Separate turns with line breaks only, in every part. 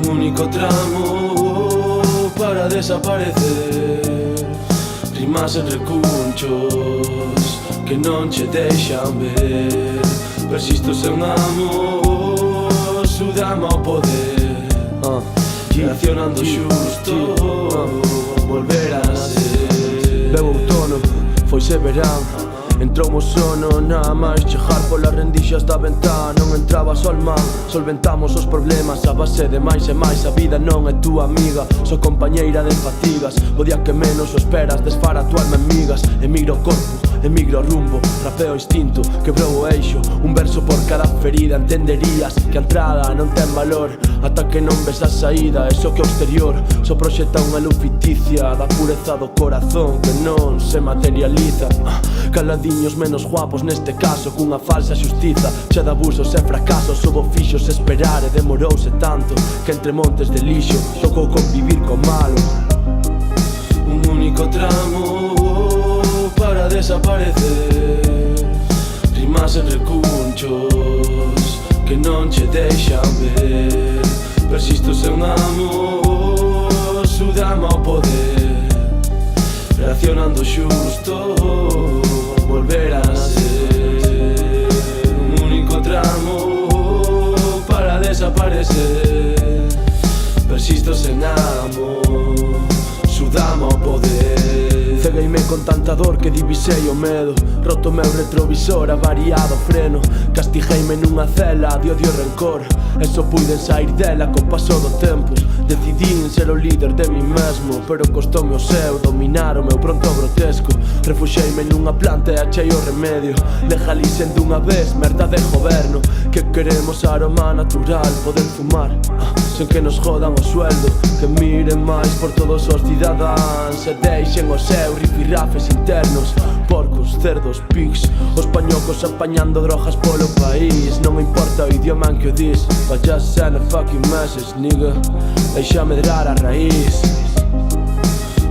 único tramo para desaparecer. Rimas en recunchos que non che deixan ver. Persisto sen amo, sudama o poder. Reaccionando xusto, volver a nacer.
Veu outono, foise verán, entrou o sono, nada máis chegar polas rendixas da ventá. Non entraba sol man, solventamos os problemas a base de máis e máis. A vida non é túa amiga, só compañeira de fatigas. O día que menos o esperas, desfara a tua alma en migas. Emigro o corpo, emigro o rumbo, rapeo o instinto, quebrou o eixo. Un verso por cada ferida, entenderías que a entrada non ten valor ata que non ves a saída. E só que o exterior só proxecta unha luz ficticia da pureza do corazón que non se materializa. Caladiños menos guapos neste caso, cunha falsa xustiza che de abusos e fracasos. Houbo fixos esperar e demorouse tanto que entre montes de lixo tocou convivir co malo.
Un único tramo para desaparecer. Rimas en recunchos que non che deixan ver. Persisto sen amo, sudama o poder. Reaccionando xusto, volver a nacer. Un único tramo para desaparecer. Persisto sen amo, sudama o poder.
Cegueime con tanta dor que divisei o medo. Roto meu retrovisor, avariado o freno. Castigueime nunha cela de odio e rencor. E só puiden sair dela co paso do tempo. Decidín ser o líder de mí mesmo, pero costoume o seu dominar o meu pronto grotesco. Refuxeime nunha planta e achei o remedio. Legalicen dunha vez merda de goberno. Que queremos aroma natural, poder fumar sen que nos jodan o sueldo. Que miren máis por todos os cidadáns e deixen os seus rifirrafes internos. Porcos, cerdos, pigs, os pañocos apañando drogas polo país. Non importa o idioma en que o dis, but just send a fucking message, nigga. Deixa medrar a raíz.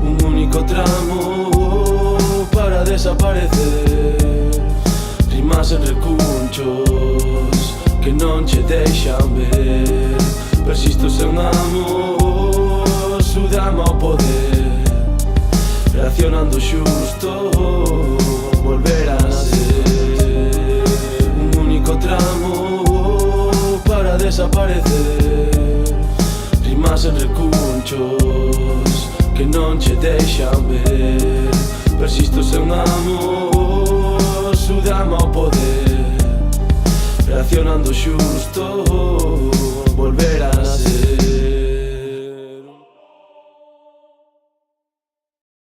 Un único tramo para desaparecer. Rimas en recunchos que non che deixan ver. Persisto sen amo, sudama o poder. Reaccionando xusto, volver a nacer. Un único tramo para desaparecer. Rimas en recunchos que non che deixan ver. Persisto sen amo, sudama o poder. Reaccionando xusto,